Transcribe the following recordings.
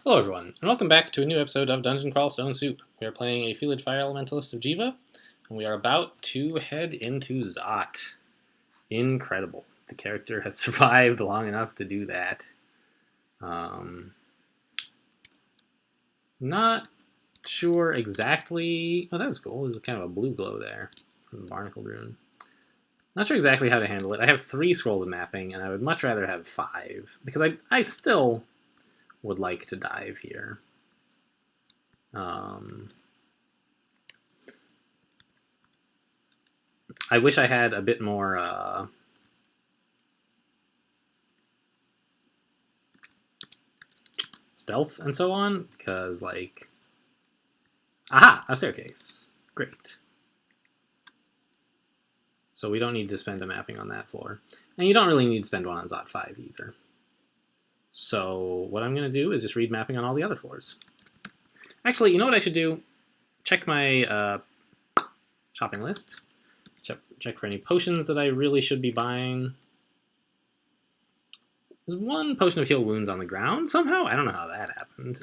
Hello everyone, and welcome back to a new episode of Dungeon Crawl Stone Soup. We are playing a Felid Fire Elementalist of Jiva, and we are about to head into Zot. Incredible. The character has survived long enough to do that. Not sure exactly... Oh, that was cool. There's kind of a blue glow there from the Barnacled Rune. Not sure exactly how to handle it. I have 3 scrolls of mapping, and I would much rather have 5, because I still would like to dive here. I wish I had a bit more stealth and so on, because, like... Aha! A staircase. Great. So we don't need to spend a mapping on that floor. And you don't really need to spend one on Zot 5 either. So what I'm going to do is just read mapping on all the other floors. Actually, you know what I should do? Check my shopping list. Check for any potions that I really should be buying. There's 1 potion of heal wounds on the ground somehow. I don't know how that happened.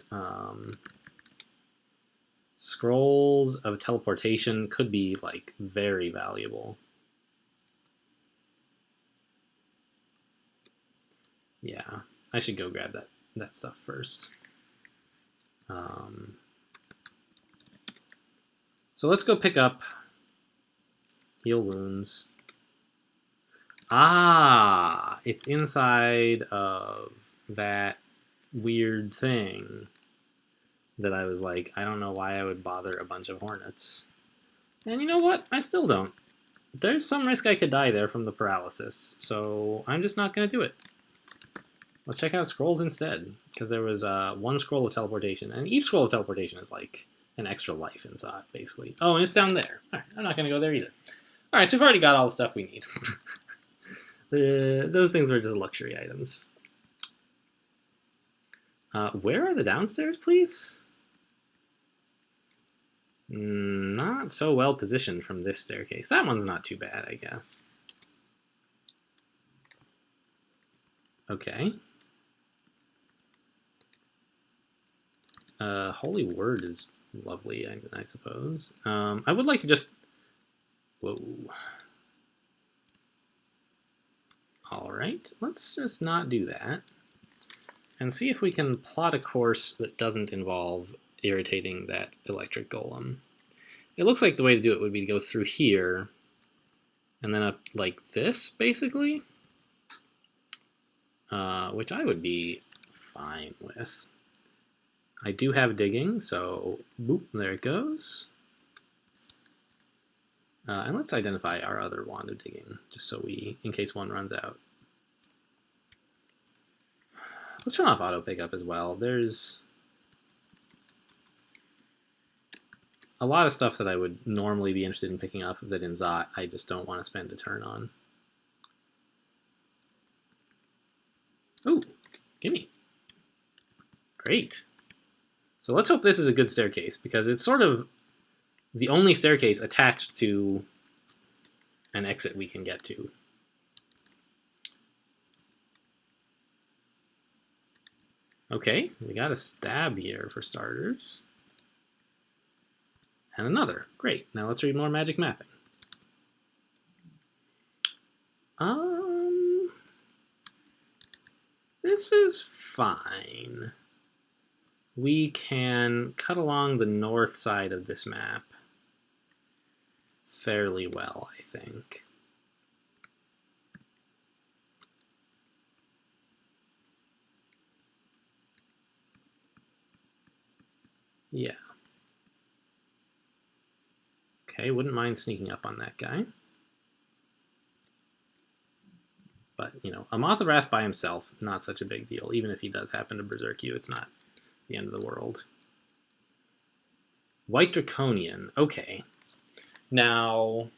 Scrolls of teleportation could be, like, very valuable. Yeah, I should go grab that stuff first. So let's go pick up heal wounds. Ah, it's inside of that weird thing that I was like, I don't know why I would bother a bunch of hornets. And you know what? I still don't. There's some risk I could die there from the paralysis, so I'm just not going to do it. Let's check out scrolls instead, because there was 1 scroll of teleportation, and each scroll of teleportation is like an extra life in Zot, basically. Oh, and it's down there. Alright, I'm not going to go there either. Alright, so we've already got all the stuff we need. Those things were just luxury items. Where are the downstairs, please? Not so well positioned from this staircase. That one's not too bad, I guess. Okay. Holy Word is lovely, I suppose. I would like to just... Whoa. Alright, let's just not do that. And see if we can plot a course that doesn't involve irritating that electric golem. It looks like the way to do it would be to go through here, and then up like this, basically. Which I would be fine with. I do have digging, so boop, there it goes. And let's identify our other wand of digging, just so we, in case one runs out. Let's turn off auto pickup as well. There's a lot of stuff that I would normally be interested in picking up that in Zot I just don't want to spend a turn on. Ooh, gimme. Great. So let's hope this is a good staircase, because it's sort of the only staircase attached to an exit we can get to. Okay, we got a stab here for starters. And another. Great. Now let's read more magic mapping. This is fine. We can cut along the north side of this map fairly well, I think. Yeah. Okay, wouldn't mind sneaking up on that guy. But, you know, a Moth of Wrath by himself, not such a big deal. Even if he does happen to berserk you, it's not the end of the world. White Draconian. Okay. Now,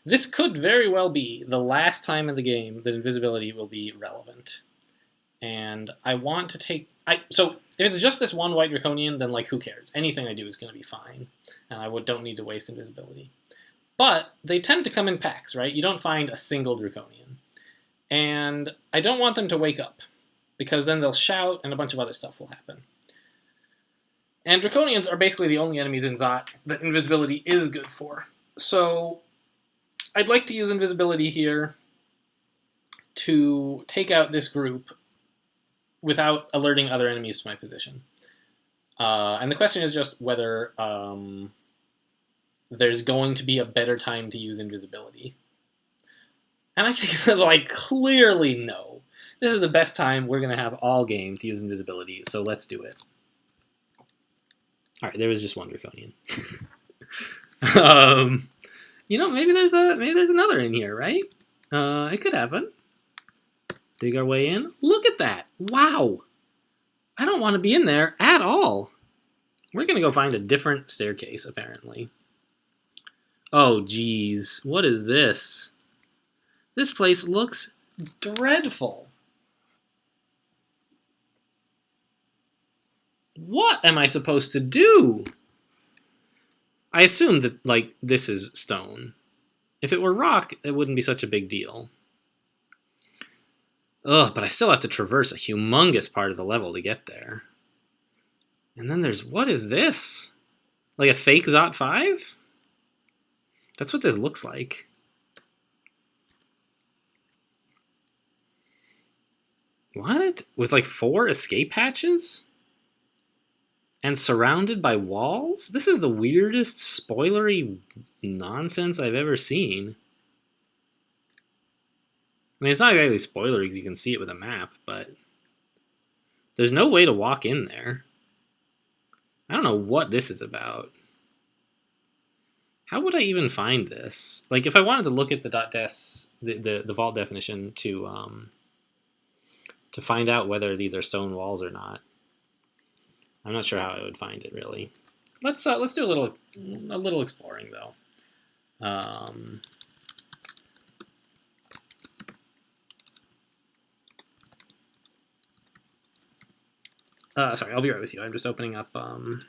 this could very well be the last time in the game that invisibility will be relevant. And I want to take... So, if it's just this one White Draconian, then, like, who cares? Anything I do is going to be fine. And I don't need to waste invisibility. But they tend to come in packs, right? You don't find a single Draconian. And I don't want them to wake up, because then they'll shout and a bunch of other stuff will happen. And Draconians are basically the only enemies in Zot that invisibility is good for. So I'd like to use invisibility here to take out this group without alerting other enemies to my position. And the question is just whether there's going to be a better time to use invisibility. And I think that, like, clearly no. This is the best time we're going to have all game to use invisibility, so let's do it. Alright, there was just one Draconian. You know, maybe there's another in here, right? It could happen. Dig our way in. Look at that! Wow! I don't want to be in there at all. We're going to go find a different staircase, apparently. Oh, geez. What is this? This place looks dreadful. What am I supposed to do? I assume that, like, this is stone. If it were rock, it wouldn't be such a big deal. Ugh, but I still have to traverse a humongous part of the level to get there. And then there's... what is this? Like a fake Zot 5? That's what this looks like. What? With like 4 escape hatches? And surrounded by walls? This is the weirdest spoilery nonsense I've ever seen. I mean, it's not exactly spoilery because you can see it with a map, but there's no way to walk in there. I don't know what this is about. How would I even find this? Like, if I wanted to look at the vault definition to find out whether these are stone walls or not, I'm not sure how I would find it really. Let's do a little exploring though. Sorry, I'll be right with you. I'm just opening up the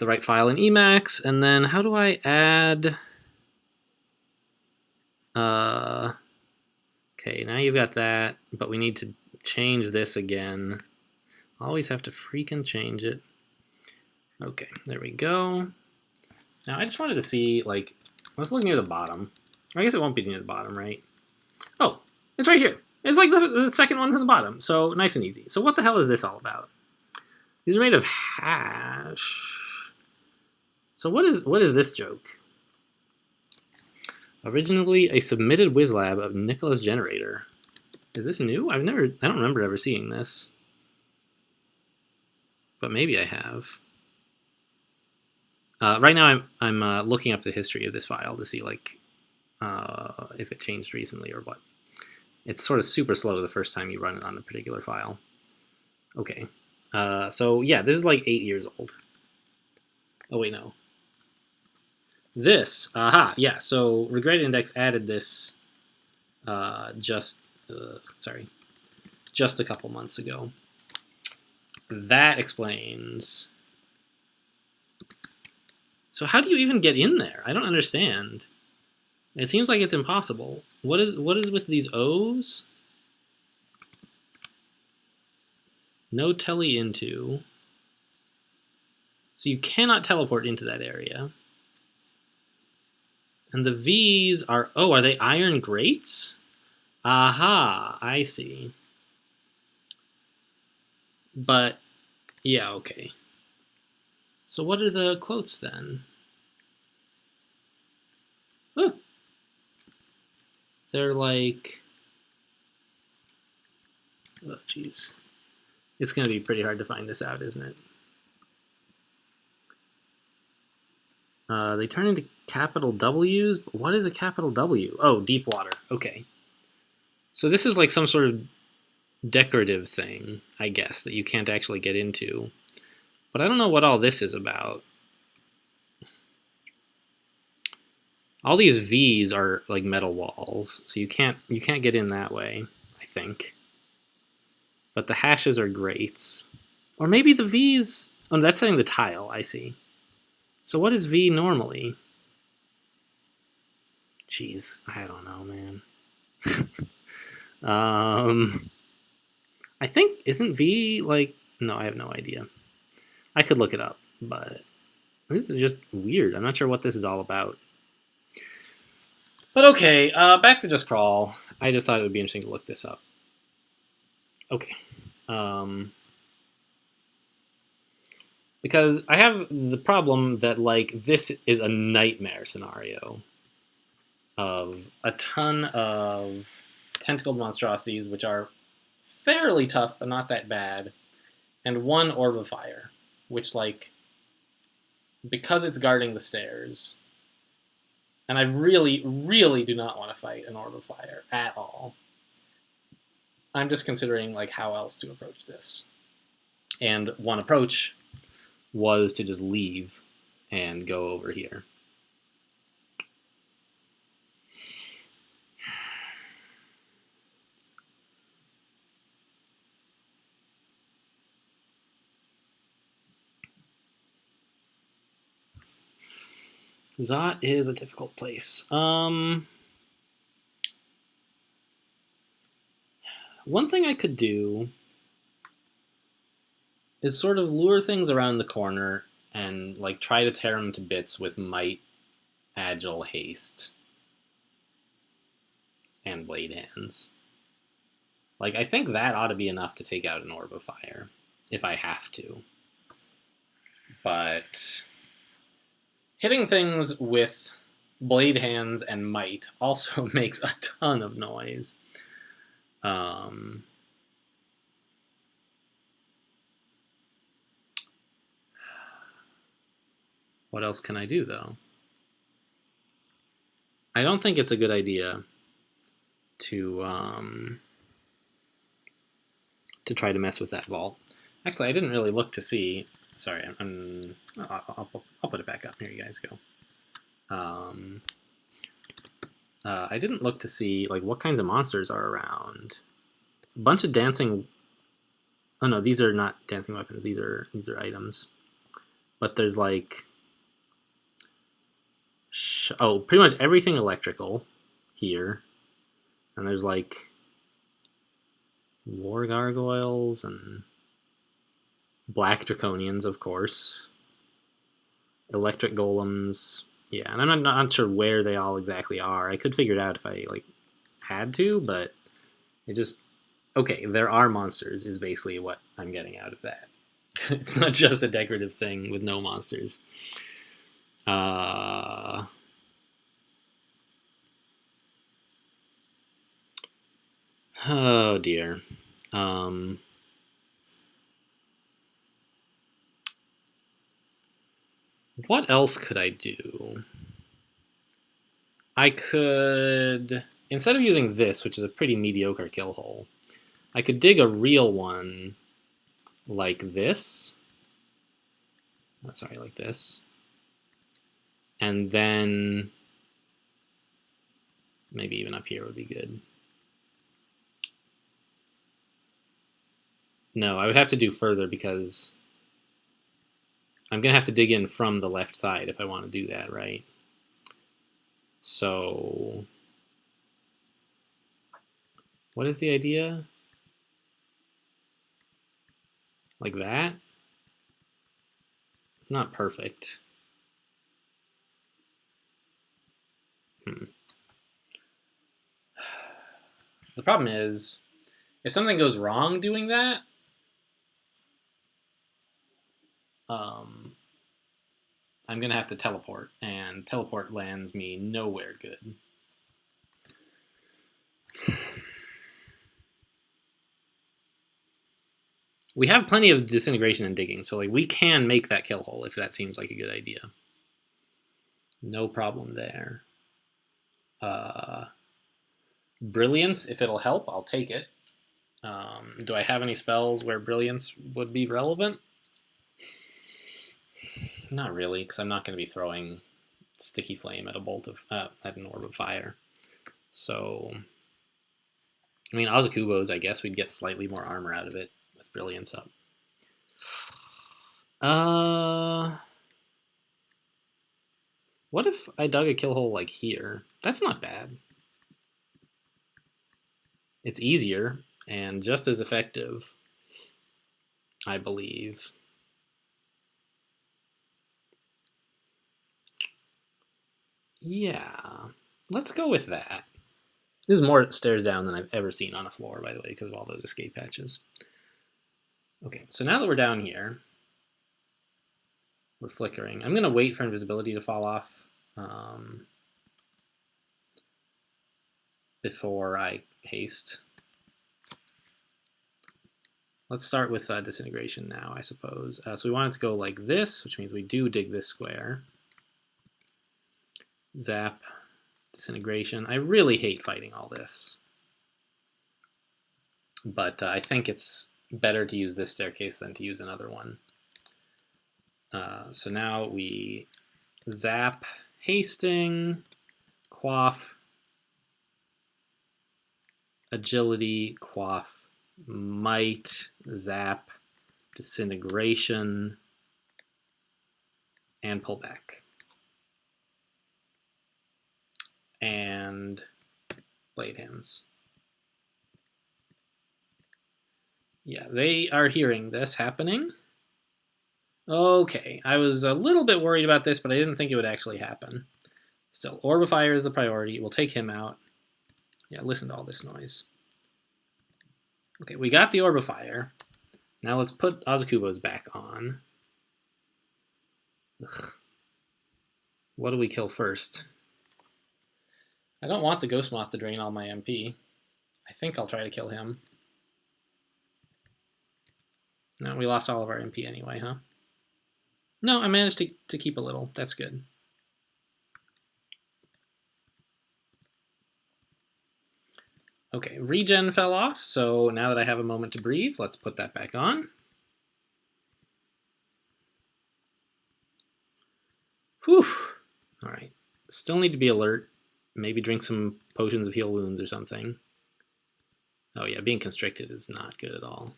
right file in Emacs, and then how do I add? Okay, now you've got that, but we need to change this again. Always have to freaking change it. Okay, there we go. Now I just wanted to see, like, let's look near the bottom. I guess it won't be near the bottom, right? Oh, it's right here. It's like the second one from the bottom, so nice and easy. So what the hell is this all about? These are made of hash. So what is this joke? Originally a submitted WizLab of Nicholas Generator. Is this new? I don't remember ever seeing this. But maybe I have. Right now I'm looking up the history of this file to see, like, if it changed recently or what. It's sort of super slow the first time you run it on a particular file. Okay. So yeah, this is like 8 years old. Oh wait, no. This, yeah, so Regret Index added this just a couple months ago. That explains. So how do you even get in there? I don't understand. It seems like it's impossible. What is with these O's? No tele into. So you cannot teleport into that area. And the V's are, oh, are they iron grates? Aha, I see. But, yeah, okay. So what are the quotes then? Oh. They're like, oh, jeez. It's going to be pretty hard to find this out, isn't it? They turn into capital W's, but what is a capital W? Oh, deep water. Okay. So this is like some sort of decorative thing, I guess, that you can't actually get into. But I don't know what all this is about. All these V's are like metal walls, so you can't get in that way, I think. But the hashes are grates. Or maybe the V's... oh, that's saying the tile, I see. So what is V normally? Jeez, I don't know, man. I think, isn't V like No, I have no idea. I could look it up, but this is just weird. I'm not sure what this is all about. But okay, back to Just Crawl. I just thought it would be interesting to look this up. Okay. Because I have the problem that, like, this is a nightmare scenario of a ton of tentacled monstrosities, which are fairly tough, but not that bad, and one orb of fire, which, like, because it's guarding the stairs, and I really, really do not want to fight an orb of fire at all. I'm just considering, like, how else to approach this. And one approach was to just leave and go over here. Zot is a difficult place. One thing I could do is sort of lure things around the corner and, like, try to tear them to bits with might, agile, haste, and blade hands. Like, I think that ought to be enough to take out an orb of fire, if I have to. But hitting things with blade hands and might also makes a ton of noise. What else can I do, though? I don't think it's a good idea to try to mess with that vault. Actually, I didn't really look to see. Sorry, I'll put it back up. Here you guys go. I didn't look to see, like, what kinds of monsters are around. A bunch of dancing. Oh no, these are not dancing weapons. These are items. But there's, like, pretty much everything electrical here, and there's, like, war gargoyles and black draconians, of course, electric golems. Yeah, and I'm not sure where they all exactly are. I could figure it out if I, like, had to, but it just... Okay, there are monsters is basically what I'm getting out of that. It's not just a decorative thing with no monsters. Oh dear. What else could I do? I could, instead of using this, which is a pretty mediocre kill hole, I could dig a real one like this. Oh, sorry, like this. And then maybe even up here would be good. No, I would have to do further because I'm going to have to dig in from the left side if I want to do that, right? So what is the idea? Like that? It's not perfect. The problem is, if something goes wrong doing that, I'm going to have to teleport, and teleport lands me nowhere good. We have plenty of disintegration and digging, so, like, we can make that kill hole if that seems like a good idea. No problem there. Brilliance, if it'll help, I'll take it. Do I have any spells where Brilliance would be relevant? Not really, because I'm not going to be throwing Sticky Flame at a bolt of at an orb of fire. So, I mean, Ozakubos, I guess we'd get slightly more armor out of it with Brilliance up. What if I dug a kill hole like here? That's not bad. It's easier and just as effective. I believe. Yeah, let's go with that. This is more stairs down than I've ever seen on a floor, by the way, because of all those escape hatches. Okay, so now that we're down here, we're flickering. I'm going to wait for invisibility to fall off before I haste. Let's start with disintegration now, I suppose. So we want it to go like this, which means we do dig this square. Zap, disintegration. I really hate fighting all this. But I think it's better to use this staircase than to use another one. So now we zap, hasting, quaff, agility, quaff, might, zap, disintegration, and pull back. And blade hands. Yeah, they are hearing this happening. Okay, I was a little bit worried about this, but I didn't think it would actually happen. Still, Orbifier is the priority. We'll take him out. Yeah, listen to all this noise. Okay, we got the Orbifier. Now let's put Azukubo's back on. Ugh. What do we kill first? I don't want the Ghost Moth to drain all my MP. I think I'll try to kill him. No, we lost all of our MP anyway, huh? No, I managed to keep a little. That's good. Okay, regen fell off, so now that I have a moment to breathe, let's put that back on. Whew. All right. Still need to be alert. Maybe drink some potions of heal wounds or something. Oh yeah, being constricted is not good at all.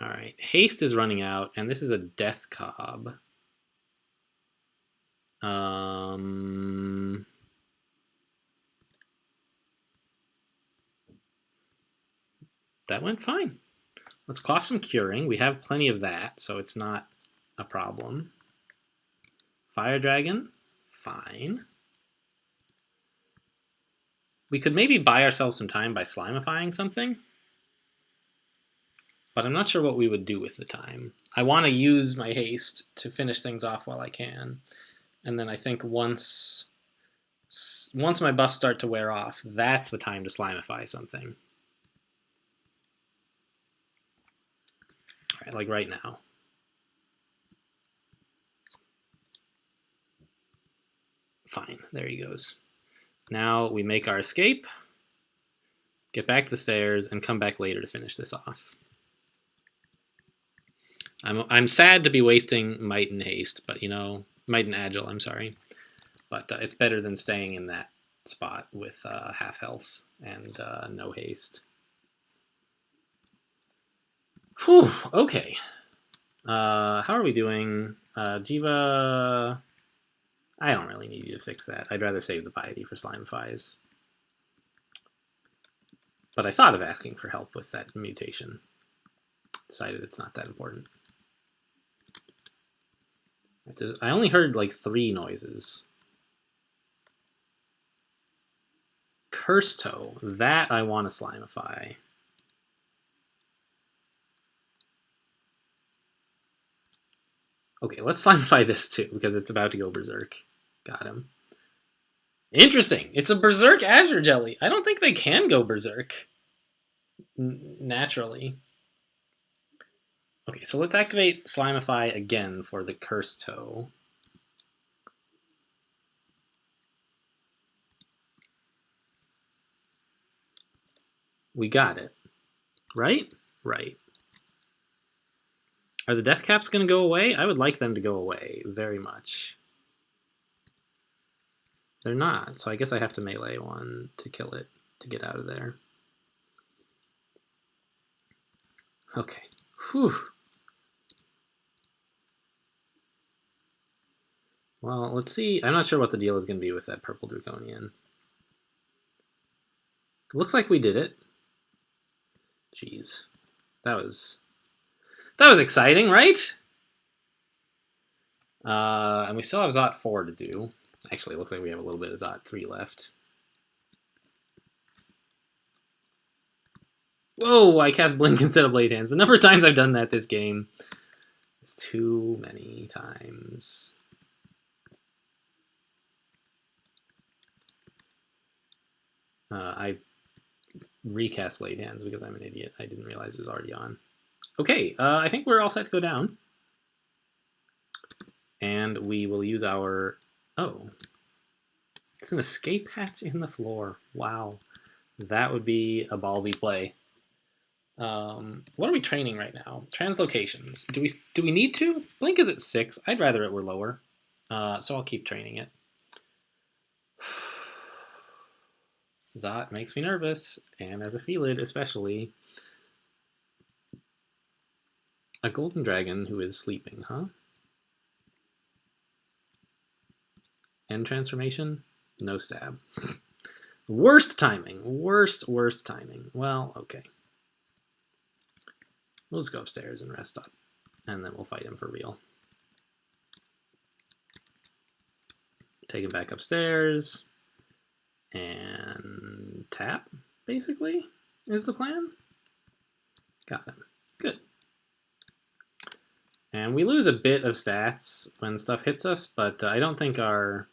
All right, haste is running out, and this is a death cob. That went fine. Let's quaff some curing. We have plenty of that, so it's not a problem. Fire Dragon, fine. We could maybe buy ourselves some time by slimifying something, but I'm not sure what we would do with the time. I want to use my haste to finish things off while I can, and then I think once my buffs start to wear off, that's the time to slimify something. All right, like right now. Fine, there he goes. Now we make our escape, get back to the stairs, and come back later to finish this off. I'm sad to be wasting might and haste, but you know, might and agile, I'm sorry. But it's better than staying in that spot with half health and no haste. Whew, okay. How are we doing? Jiva, I don't really need you to fix that. I'd rather save the piety for Slimefies. But I thought of asking for help with that mutation. Decided it's not that important. I only heard like 3 noises. Curse Toe, that I want to Slimify. Okay, let's Slimify this too, because it's about to go Berserk. Got him. Interesting. It's a Berserk Azure Jelly. I don't think they can go Berserk naturally. Okay, so let's activate Slimify again for the Curse Toe. We got it. Right? Right. Are the death caps going to go away? I would like them to go away very much. They're not, so I guess I have to melee one to kill it to get out of there. Okay. Whew. Well, let's see. I'm not sure what the deal is going to be with that purple draconian. Looks like we did it. Jeez. That was exciting, right? And we still have Zot 4 to do. Actually, it looks like we have a little bit of Zot 3 left. Whoa, I cast Blink instead of Blade Hands. The number of times I've done that this game is too many times. I recast Blade Hands because I'm an idiot. I didn't realize it was already on. Okay, I think we're all set to go down. And we will use our... Oh. It's an escape hatch in the floor. Wow. That would be a ballsy play. What are we training right now? Translocations. Do we need to? Blink is at 6. I'd rather it were lower. So I'll keep training it. Zot makes me nervous, and as a Felid especially. A golden dragon who is sleeping, huh? End transformation? No stab. Worst timing. Worst timing. Well, okay. We'll just go upstairs and rest up, and then we'll fight him for real. Take him back upstairs, and tap, basically, is the plan. Got him. Good. And we lose a bit of stats when stuff hits us, but I don't think our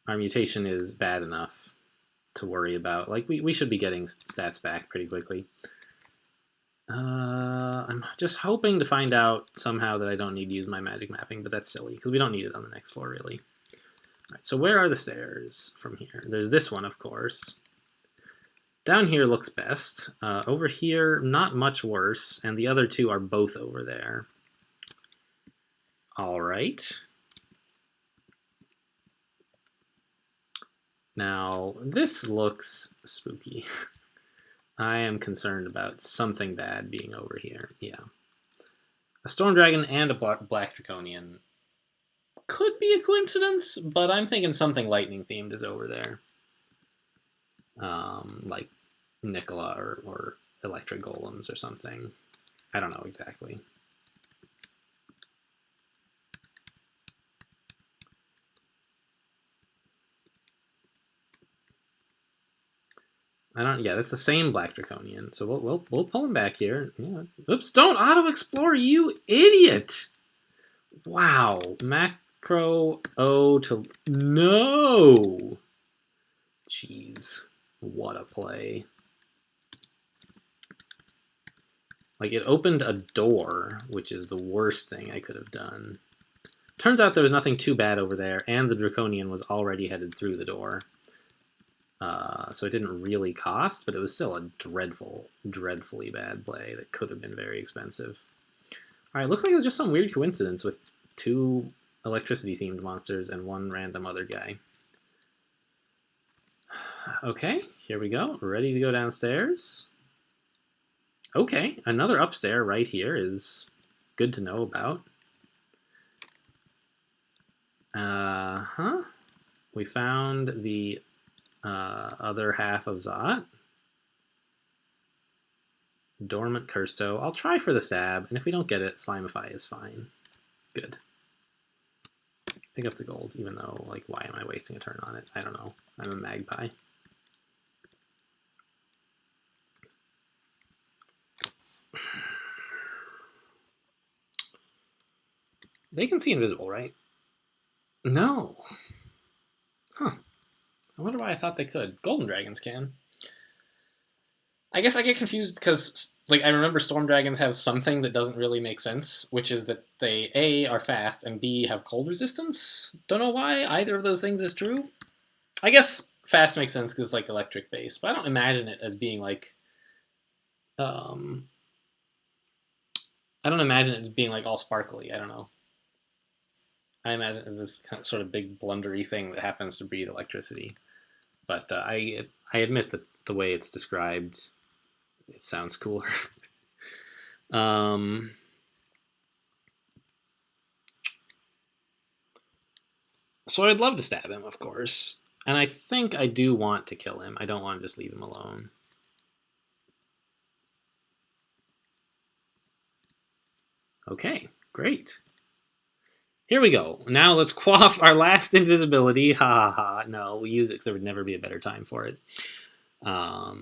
mutation is bad enough to worry about. Like, we should be getting stats back pretty quickly. I'm just hoping to find out somehow that I don't need to use my magic mapping, but that's silly, because we don't need it on the next floor, really. All right, so where are the stairs from here? There's this one, of course. Down here looks best. Over here, not much worse, and the other two are both over there. All right. Now, this looks spooky. I am concerned about something bad being over here. Yeah. A Storm Dragon and a Black Draconian could be a coincidence, but I'm thinking something lightning themed is over there. Like Nicola or Electric Golems or something. I don't know exactly. Yeah, that's the same Black Draconian. So we'll pull him back here. Yeah. Oops! Don't auto explore, you idiot! Wow, macro O to no. Jeez, what a play! Like, it opened a door, which is the worst thing I could have done. Turns out there was nothing too bad over there, and the Draconian was already headed through the door. So it didn't really cost, but it was still a dreadfully bad play that could have been very expensive. Alright, looks like it was just some weird coincidence with 2 electricity-themed monsters and 1 random other guy. Okay, here we go. Ready to go downstairs. Okay, another upstairs right here is good to know about. We found the other half of Zot. Dormant Cursto. I'll try for the stab, and if we don't get it, Slimify is fine. Good. Pick up the gold, even though, like, why am I wasting a turn on it? I don't know. I'm a magpie. They can see invisible, right? No. Huh. I wonder why I thought they could. Golden dragons can. I guess I get confused because, like, I remember storm dragons have something that doesn't really make sense, which is that they, A, are fast, and B, have cold resistance. Don't know why either of those things is true. I guess fast makes sense because, like, electric-based, but I don't imagine it as being, like, I don't imagine it as being, like, all sparkly. I don't know. I imagine it as this kind of sort of big blundery thing that happens to breed electricity. But I admit that the way it's described, it sounds cooler. So I'd love to stab him, of course. And I think I do want to kill him. I don't want to just leave him alone. Okay, great. Here we go. Now let's quaff our last invisibility. Ha ha ha. No, we use it because there would never be a better time for it. Yeah.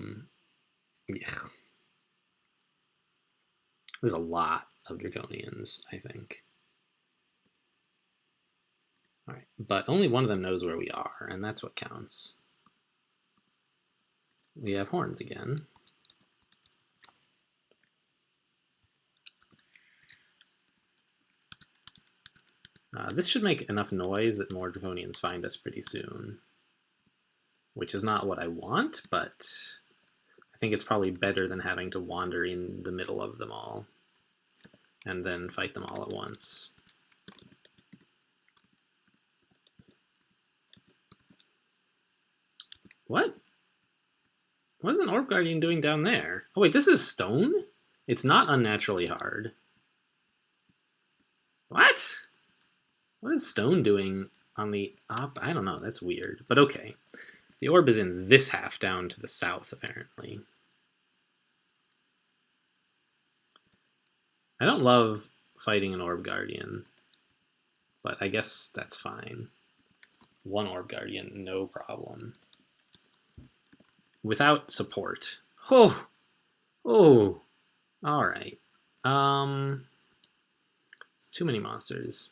There's a lot of draconians, I think. All right, but only one of them knows where we are, and that's what counts. We have horns again. This should make enough noise that more draconians find us pretty soon, which is not what I want, but I think it's probably better than having to wander in the middle of them all and then fight them all at once. What? What is an Orb Guardian doing down there? Oh wait, this is stone? It's not unnaturally hard. What? What is stone doing on the up? I don't know, that's weird, but okay. The orb is in this half down to the south, apparently. I don't love fighting an Orb Guardian, but I guess that's fine. One Orb Guardian, no problem. Without support. Oh! Oh! Alright. It's too many monsters.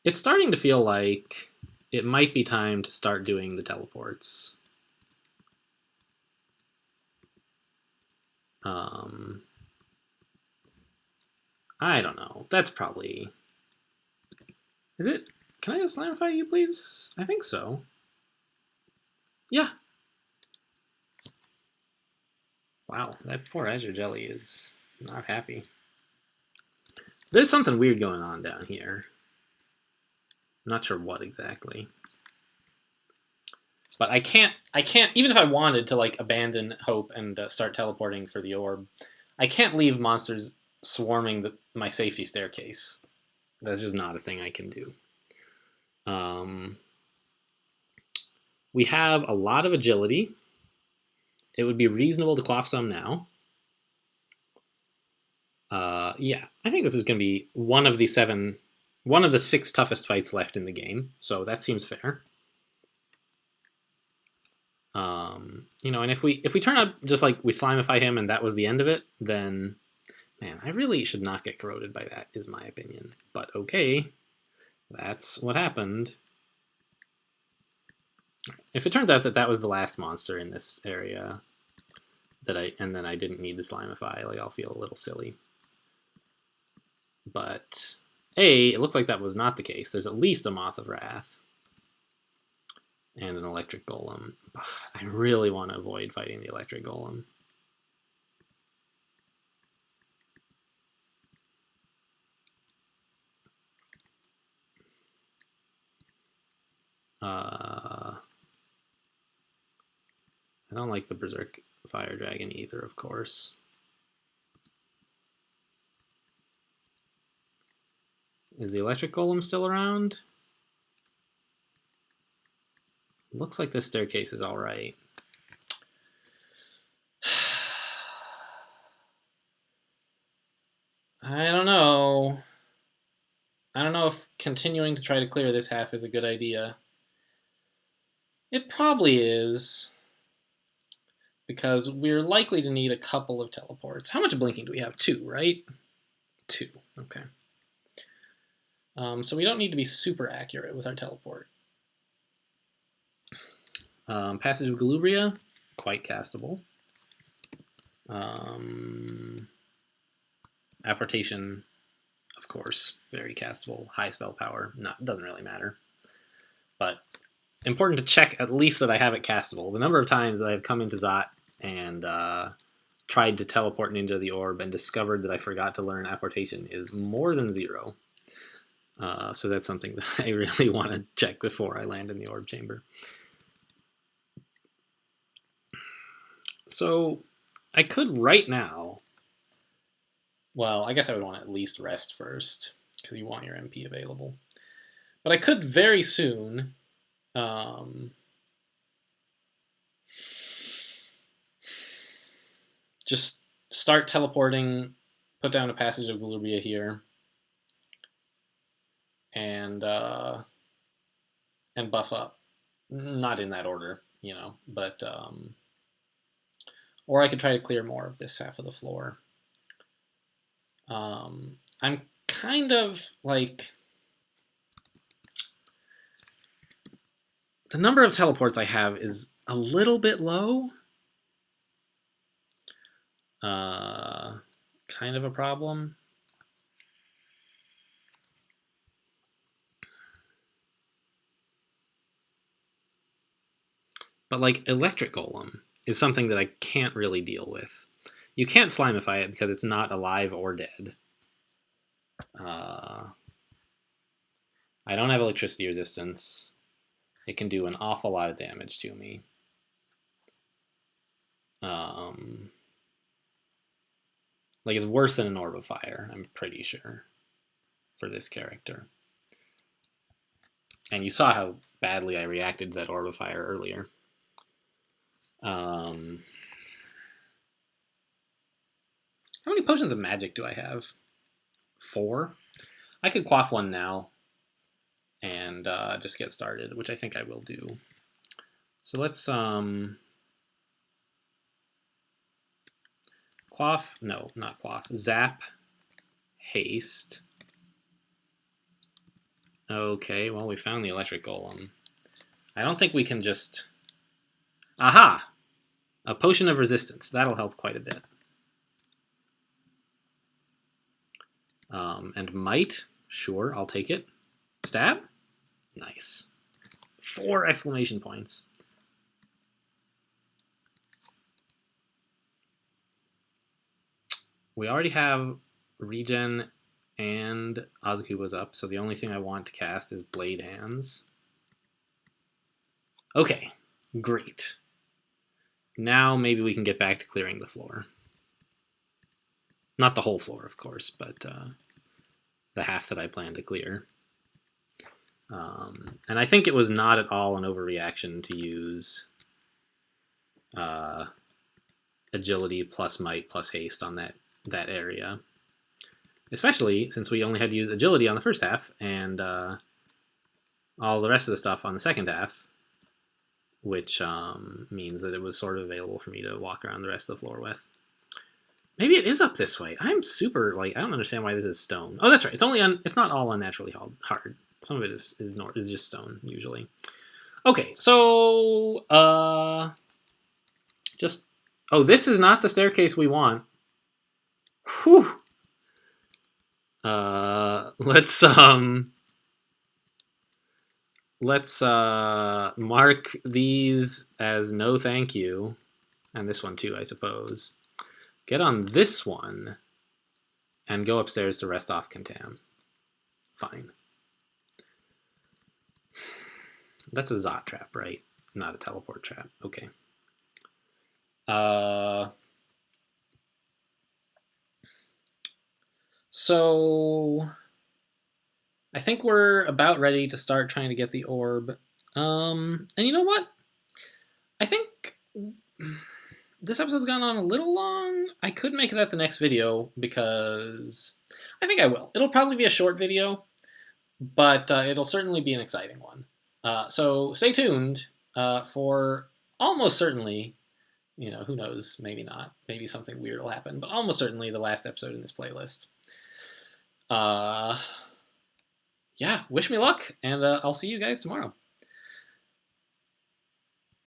It's starting to feel like it might be time to start doing the teleports. I don't know. That's probably... Is it? Can I just slamify you, please? I think so. Yeah. Wow, that poor Azure Jelly is not happy. There's something weird going on down here. I'm not sure what exactly. But I can't, even if I wanted to like abandon hope and start teleporting for the orb, I can't leave monsters swarming my safety staircase. That's just not a thing I can do. We have a lot of agility. It would be reasonable to quaff some now. Yeah, I think this is going to be one of the 6 toughest fights left in the game, so that seems fair. You know, and if we turn out just like we slimify him and that was the end of it, then man, I really should not get corroded by that, is my opinion. But okay, that's what happened. If it turns out that that was the last monster in this area, and then I didn't need to slimify, like I'll feel a little silly. But it looks like that was not the case. There's at least a Moth of Wrath and an electric golem. I really want to avoid fighting the electric golem. I don't like the Berserk Fire Dragon either, of course. Is the electric golem still around? Looks like this staircase is all right. I don't know. I don't know if continuing to try to clear this half is a good idea. It probably is, because we're likely to need a couple of teleports. How much blinking do we have? 2, right? 2, okay. So we don't need to be super accurate with our teleport. Passage of Galubria, quite castable. Apportation, of course, very castable. High spell power, doesn't really matter. But important to check at least that I have it castable. The number of times that I've come into Zot and tried to teleport into the orb and discovered that I forgot to learn apportation is more than 0. So that's something that I really want to check before I land in the orb chamber. So I could right now, well, I guess I would want to at least rest first, because you want your MP available. But I could very soon just start teleporting, put down a passage of Galubia here, and buff up. Not in that order, you know, but or I could try to clear more of this half of the floor. I'm kind of like, the number of teleports I have is a little bit low. Kind of a problem. But like Electric Golem is something that I can't really deal with. You can't Slimify it because it's not alive or dead. I don't have electricity resistance. It can do an awful lot of damage to me. Like, it's worse than an Orb of Fire, I'm pretty sure, for this character. And you saw how badly I reacted to that Orb of Fire earlier. How many potions of magic do I have? 4? I could quaff one now and just get started, which I think I will do. So let's quaff, no, not quaff, zap, haste. Okay, well, we found the electric golem. I don't think we can just... Aha! A potion of resistance. That'll help quite a bit. And might. Sure, I'll take it. Stab? Nice. 4 exclamation points. We already have regen and Azukuba's up, so the only thing I want to cast is Blade Hands. Okay, great. Now maybe we can get back to clearing the floor. Not the whole floor, of course, but the half that I plan to clear. And I think it was not at all an overreaction to use agility plus might plus haste on that area. Especially since we only had to use agility on the first half and all the rest of the stuff on the second half, which means that it was sort of available for me to walk around the rest of the floor with. Maybe it is up this way. I'm super, like, I don't understand why this is stone. Oh, that's right. It's not all unnaturally hard. Some of it is just stone, usually. Okay, so, oh, this is not the staircase we want. Whew. Let's mark these as no thank you. And this one too, I suppose. Get on this one and go upstairs to rest off Contam. Fine. That's a Zot trap, right? Not a teleport trap. Okay. So I think we're about ready to start trying to get the orb. And you know what? I think this episode's gone on a little long. I could make that the next video because I think I will. It'll probably be a short video, but it'll certainly be an exciting one. So stay tuned for almost certainly, you know, who knows, maybe not. Maybe something weird will happen, but almost certainly the last episode in this playlist. Yeah, wish me luck, and I'll see you guys tomorrow.